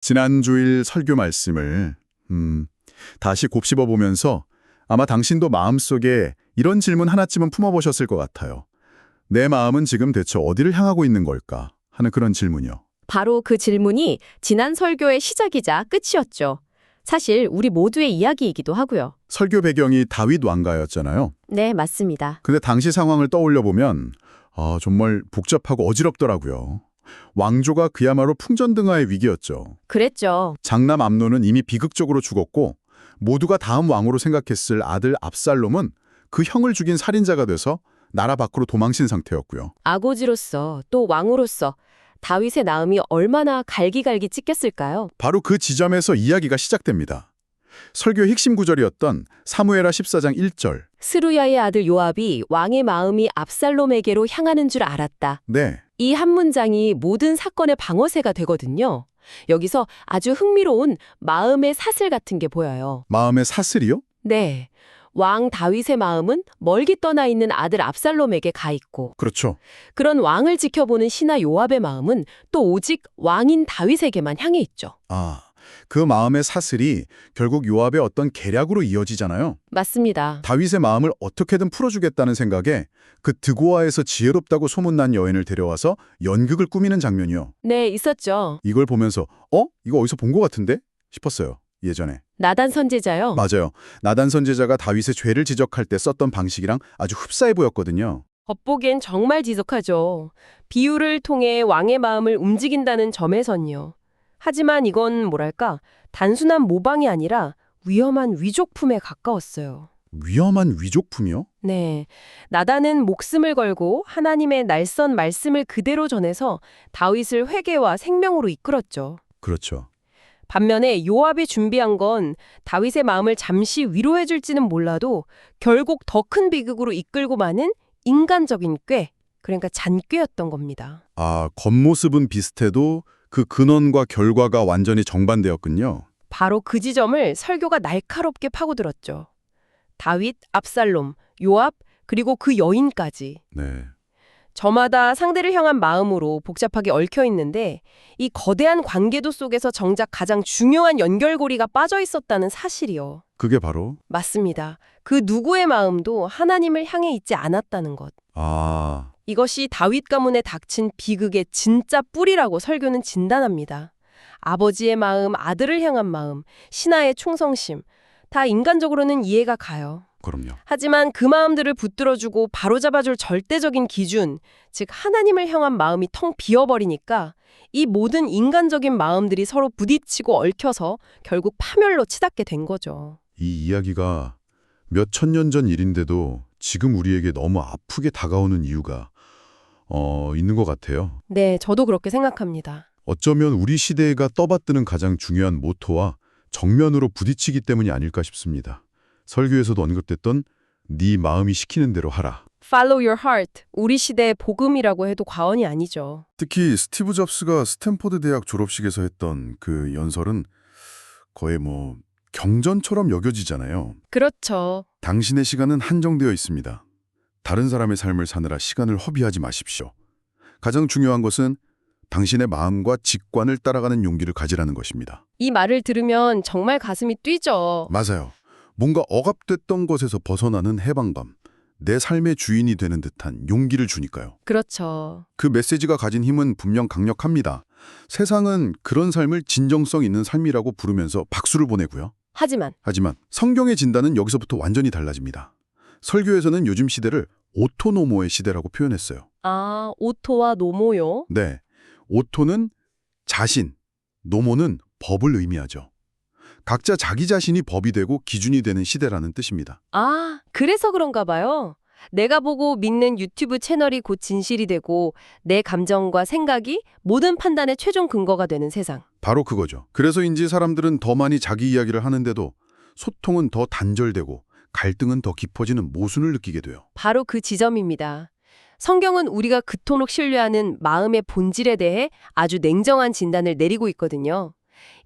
지난 주일 설교 말씀을 다시 곱씹어 보면서 아마 당신도 마음속에 이런 질문 하나쯤은 품어보셨을 것 같아요. 내 마음은 지금 대체 어디를 향하고 있는 걸까 하는 그런 질문이요. 바로 그 질문이 지난 설교의 시작이자 끝이었죠. 사실 우리 모두의 이야기이기도 하고요. 설교 배경이 다윗 왕가였잖아요. 네, 맞습니다. 근데 당시 상황을 떠올려 보면 정말 복잡하고 어지럽더라고요. 왕조가 그야말로 풍전등화의 위기였죠. 그랬죠. 장남 암논은 이미 비극적으로 죽었고 모두가 다음 왕으로 생각했을 아들 압살롬은 그 형을 죽인 살인자가 돼서 나라 밖으로 도망친 상태였고요. 아고지로서 또 왕으로서 다윗의 나음이 얼마나 갈기갈기 찢겼을까요? 바로 그 지점에서 이야기가 시작됩니다. 설교의 핵심 구절이었던 사무엘하 14장 1절. 스루야의 아들 요압이 왕의 마음이 압살롬에게로 향하는 줄 알았다. 네, 이 한 문장이 모든 사건의 방어쇠가 되거든요. 여기서 아주 흥미로운 마음의 사슬 같은 게 보여요. 마음의 사슬이요? 네. 왕 다윗의 마음은 멀리 떠나 있는 아들 압살롬에게 가 있고, 그렇죠. 그런 왕을 지켜보는 신하 요압의 마음은 또 오직 왕인 다윗에게만 향해 있죠. 그 마음의 사슬이 결국 요압의 어떤 계략으로 이어지잖아요. 맞습니다. 다윗의 마음을 어떻게든 풀어주겠다는 생각에 그 드고아에서 지혜롭다고 소문난 여인을 데려와서 연극을 꾸미는 장면이요. 네, 있었죠. 이걸 보면서 이거 어디서 본 것 같은데? 싶었어요. 예전에. 나단 선제자요. 맞아요. 나단 선제자가 다윗의 죄를 지적할 때 썼던 방식이랑 아주 흡사해 보였거든요. 겉보기엔 정말 지독하죠. 비유를 통해 왕의 마음을 움직인다는 점에선요. 하지만 이건 뭐랄까, 단순한 모방이 아니라 위험한 위족품에 가까웠어요. 위험한 위족품이요? 네, 나단은 목숨을 걸고 하나님의 날선 말씀을 그대로 전해서 다윗을 회개와 생명으로 이끌었죠. 그렇죠. 반면에 요압이 준비한 건 다윗의 마음을 잠시 위로해줄지는 몰라도 결국 더 큰 비극으로 이끌고 마는 인간적인 꾀, 그러니까 잔꾀였던 겁니다. 겉모습은 비슷해도 그 근원과 결과가 완전히 정반대였군요. 바로 그 지점을 설교가 날카롭게 파고들었죠. 다윗, 압살롬, 요압, 그리고 그 여인까지. 네. 저마다 상대를 향한 마음으로 복잡하게 얽혀 있는데 이 거대한 관계도 속에서 정작 가장 중요한 연결고리가 빠져 있었다는 사실이요. 그게 바로 맞습니다. 그 누구의 마음도 하나님을 향해 있지 않았다는 것. 이것이 다윗 가문에 닥친 비극의 진짜 뿌리라고 설교는 진단합니다. 아버지의 마음, 아들을 향한 마음, 신하의 충성심, 다 인간적으로는 이해가 가요. 그럼요. 하지만 그 마음들을 붙들어주고 바로잡아줄 절대적인 기준, 즉 하나님을 향한 마음이 텅 비어버리니까 이 모든 인간적인 마음들이 서로 부딪히고 얽혀서 결국 파멸로 치닫게 된 거죠. 이 이야기가 몇 천 년 전 일인데도 지금 우리에게 너무 아프게 다가오는 이유가 있는 것 같아요. 네, 저도 그렇게 생각합니다. 어쩌면 우리 시대가 떠받드는 가장 중요한 모토와 정면으로 부딪히기 때문이 아닐까 싶습니다. 설교에서도 언급됐던 네 마음이 시키는 대로 하라. Follow your heart, 우리 시대의 복음이라고 해도 과언이 아니죠. 특히 스티브 잡스가 스탠퍼드 대학 졸업식에서 했던 그 연설은 거의 경전처럼 여겨지잖아요. 그렇죠. 당신의 시간은 한정되어 있습니다. 다른 사람의 삶을 사느라 시간을 허비하지 마십시오. 가장 중요한 것은 당신의 마음과 직관을 따라가는 용기를 가지라는 것입니다. 이 말을 들으면 정말 가슴이 뛰죠. 맞아요. 뭔가 억압됐던 것에서 벗어나는 해방감, 내 삶의 주인이 되는 듯한 용기를 주니까요. 그렇죠. 그 메시지가 가진 힘은 분명 강력합니다. 세상은 그런 삶을 진정성 있는 삶이라고 부르면서 박수를 보내고요. 하지만 성경의 진단은 여기서부터 완전히 달라집니다. 설교에서는 요즘 시대를 오토노모의 시대라고 표현했어요. 오토와 노모요? 네, 오토는 자신, 노모는 법을 의미하죠. 각자 자기 자신이 법이 되고 기준이 되는 시대라는 뜻입니다. 그래서 그런가 봐요. 내가 보고 믿는 유튜브 채널이 곧 진실이 되고 내 감정과 생각이 모든 판단의 최종 근거가 되는 세상. 바로 그거죠. 그래서인지 사람들은 더 많이 자기 이야기를 하는데도 소통은 더 단절되고 갈등은 더 깊어지는 모순을 느끼게 돼요. 바로 그 지점입니다. 성경은 우리가 그토록 신뢰하는 마음의 본질에 대해 아주 냉정한 진단을 내리고 있거든요.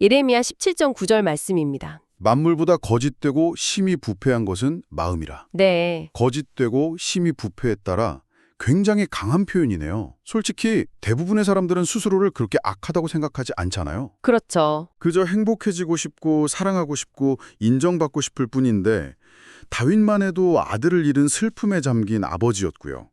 예레미야 17장 9절 말씀입니다. 만물보다 거짓되고 심히 부패한 것은 마음이라. 네. 거짓되고 심히 부패했다라 굉장히 강한 표현이네요. 솔직히 대부분의 사람들은 스스로를 그렇게 악하다고 생각하지 않잖아요. 그렇죠. 그저 행복해지고 싶고 사랑하고 싶고 인정받고 싶을 뿐인데 다윗만 해도 아들을 잃은 슬픔에 잠긴 아버지였고요.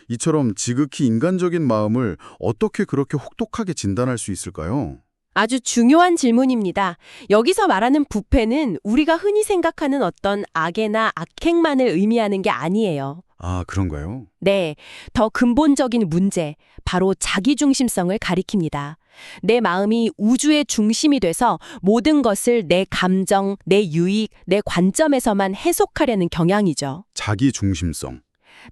이처럼 지극히 인간적인 마음을 어떻게 그렇게 혹독하게 진단할 수 있을까요? 아주 중요한 질문입니다. 여기서 말하는 부패는 우리가 흔히 생각하는 어떤 악애나 악행만을 의미하는 게 아니에요. 아, 그런가요? 네, 더 근본적인 문제, 바로 자기중심성을 가리킵니다. 내 마음이 우주의 중심이 돼서 모든 것을 내 감정, 내 유익, 내 관점에서만 해석하려는 경향이죠. 자기 중심성.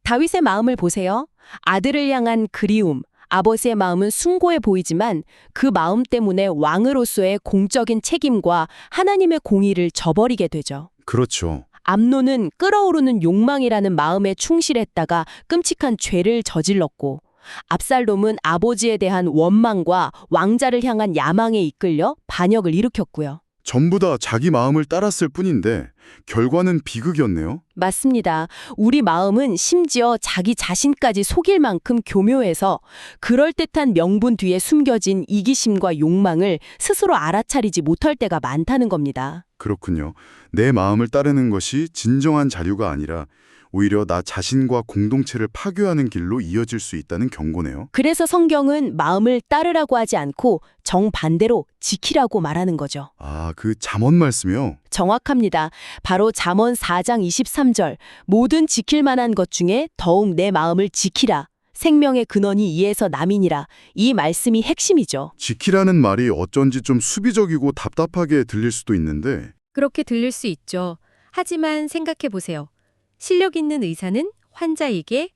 다윗의 마음을 보세요. 아들을 향한 그리움, 아버지의 마음은 숭고해 보이지만 그 마음 때문에 왕으로서의 공적인 책임과 하나님의 공의를 저버리게 되죠. 그렇죠. 암논은 끓어오르는 욕망이라는 마음에 충실했다가 끔찍한 죄를 저질렀고, 압살롬은 아버지에 대한 원망과 왕자를 향한 야망에 이끌려 반역을 일으켰고요. 전부 다 자기 마음을 따랐을 뿐인데 결과는 비극이었네요. 맞습니다. 우리 마음은 심지어 자기 자신까지 속일 만큼 교묘해서 그럴듯한 명분 뒤에 숨겨진 이기심과 욕망을 스스로 알아차리지 못할 때가 많다는 겁니다. 그렇군요. 내 마음을 따르는 것이 진정한 자유가 아니라 오히려 나 자신과 공동체를 파괴하는 길로 이어질 수 있다는 경고네요. 그래서 성경은 마음을 따르라고 하지 않고 정반대로 지키라고 말하는 거죠. 아, 그 잠언 말씀이요? 정확합니다. 바로 잠언 4장 23절. 모든 지킬 만한 것 중에 더욱 내 마음을 지키라. 생명의 근원이 이에서 남이니라. 이 말씀이 핵심이죠. 지키라는 말이 어쩐지 좀 수비적이고 답답하게 들릴 수도 있는데 그렇게 들릴 수 있죠. 하지만 생각해 보세요. 실력 있는 의사는 환자에게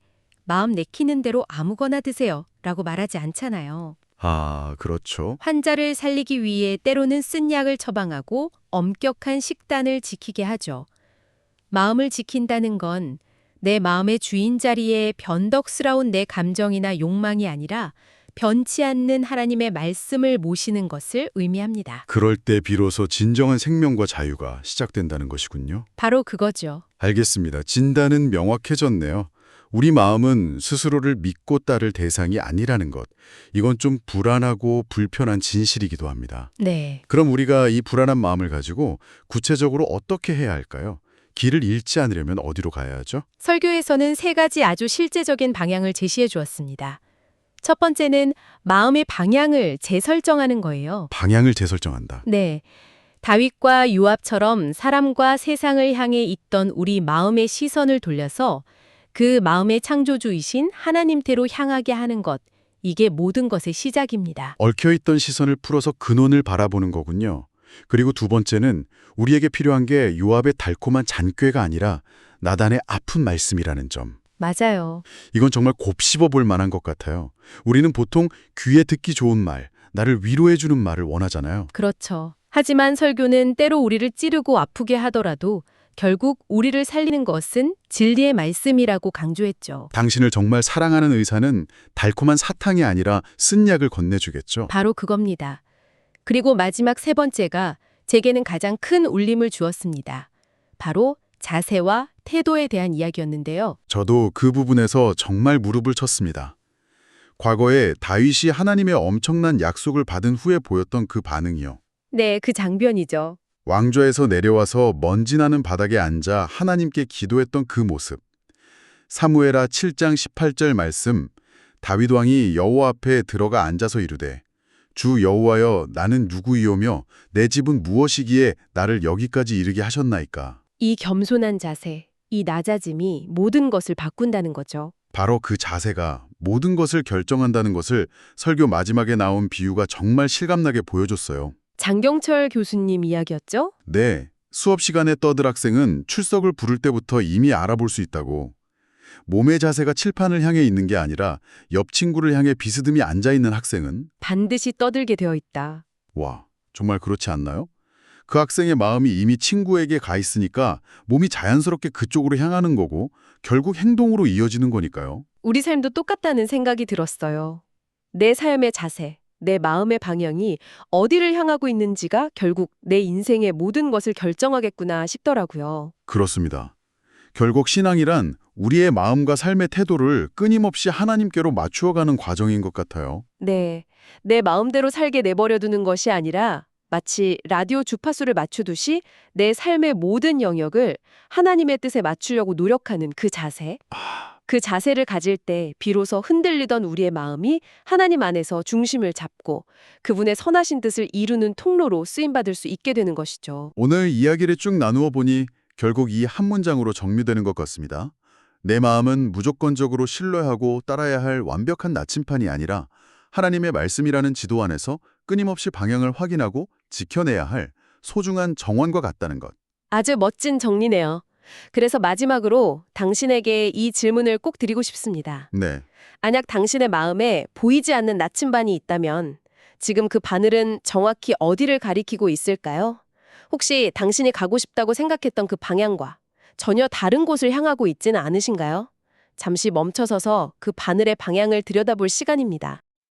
마음 내키는 대로 아무거나 드세요 라고 말하지 않잖아요. 아, 그렇죠. 환자를 살리기 위해 때로는 쓴 약을 처방하고 엄격한 식단을 지키게 하죠. 마음을 지킨다는 건 내 마음의 주인 자리에 변덕스러운 내 감정이나 욕망이 아니라 변치 않는 하나님의 말씀을 모시는 것을 의미합니다. 그럴 때 비로소 진정한 생명과 자유가 시작된다는 것이군요. 바로 그거죠. 알겠습니다. 진단은 명확해졌네요. 우리 마음은 스스로를 믿고 따를 대상이 아니라는 것. 이건 좀 불안하고 불편한 진실이기도 합니다. 네. 그럼 우리가 이 불안한 마음을 가지고 구체적으로 어떻게 해야 할까요? 길을 잃지 않으려면 어디로 가야 하죠? 설교에서는 세 가지 아주 실제적인 방향을 제시해 주었습니다. 첫 번째는 마음의 방향을 재설정하는 거예요. 방향을 재설정한다. 네. 다윗과 요압처럼 사람과 세상을 향해 있던 우리 마음의 시선을 돌려서 그 마음의 창조주이신 하나님께로 향하게 하는 것, 이게 모든 것의 시작입니다. 얽혀있던 시선을 풀어서 근원을 바라보는 거군요. 그리고 두 번째는 우리에게 필요한 게 요압의 달콤한 잔꾀가 아니라 나단의 아픈 말씀이라는 점. 맞아요. 이건 정말 곱씹어 볼 만한 것 같아요. 우리는 보통 귀에 듣기 좋은 말, 나를 위로해주는 말을 원하잖아요. 그렇죠. 하지만 설교는 때로 우리를 찌르고 아프게 하더라도 결국 우리를 살리는 것은 진리의 말씀이라고 강조했죠. 당신을 정말 사랑하는 의사는 달콤한 사탕이 아니라 쓴 약을 건네주겠죠. 바로 그겁니다. 그리고 마지막 세 번째가 제게는 가장 큰 울림을 주었습니다. 바로 자세와 태도에 대한 이야기였는데요. 저도 그 부분에서 정말 무릎을 쳤습니다. 과거에 다윗이 하나님의 엄청난 약속을 받은 후에 보였던 그 반응이요. 네, 그 장변이죠. 왕좌에서 내려와서 먼지 나는 바닥에 앉아 하나님께 기도했던 그 모습. 사무엘하 7장 18절 말씀, 다윗 왕이 여호와 앞에 들어가 앉아서 이르되 주 여호와여 나는 누구이오며 내 집은 무엇이기에 나를 여기까지 이르게 하셨나이까. 이 겸손한 자세, 이 낮아짐이 모든 것을 바꾼다는 거죠. 바로 그 자세가 모든 것을 결정한다는 것을 설교 마지막에 나온 비유가 정말 실감나게 보여줬어요. 장경철 교수님 이야기였죠? 네, 수업 시간에 떠들 학생은 출석을 부를 때부터 이미 알아볼 수 있다고. 몸의 자세가 칠판을 향해 있는 게 아니라 옆 친구를 향해 비스듬히 앉아있는 학생은 반드시 떠들게 되어 있다. 와, 정말 그렇지 않나요? 그 학생의 마음이 이미 친구에게 가 있으니까 몸이 자연스럽게 그쪽으로 향하는 거고 결국 행동으로 이어지는 거니까요. 우리 삶도 똑같다는 생각이 들었어요. 내 삶의 자세, 내 마음의 방향이 어디를 향하고 있는지가 결국 내 인생의 모든 것을 결정하겠구나 싶더라고요. 그렇습니다. 결국 신앙이란 우리의 마음과 삶의 태도를 끊임없이 하나님께로 맞추어가는 과정인 것 같아요. 네, 내 마음대로 살게 내버려 두는 것이 아니라 마치 라디오 주파수를 맞추듯이 내 삶의 모든 영역을 하나님의 뜻에 맞추려고 노력하는 그 자세. 그 자세를 가질 때 비로소 흔들리던 우리의 마음이 하나님 안에서 중심을 잡고 그분의 선하신 뜻을 이루는 통로로 쓰임받을 수 있게 되는 것이죠. 오늘 이야기를 쭉 나누어 보니 결국 이 한 문장으로 정리되는 것 같습니다. 내 마음은 무조건적으로 신뢰하고 따라야 할 완벽한 나침판이 아니라 하나님의 말씀이라는 지도 안에서 끊임없이 방향을 확인하고 지켜내야 할 소중한 정원과 같다는 것. 아주 멋진 정리네요. 그래서 마지막으로 당신에게 이 질문을 꼭 드리고 싶습니다. 네. 만약 당신의 마음에 보이지 않는 나침반이 있다면 지금 그 바늘은 정확히 어디를 가리키고 있을까요? 혹시 당신이 가고 싶다고 생각했던 그 방향과 전혀 다른 곳을 향하고 있지는 않으신가요? 잠시 멈춰서서 그 바늘의 방향을 들여다볼 시간입니다.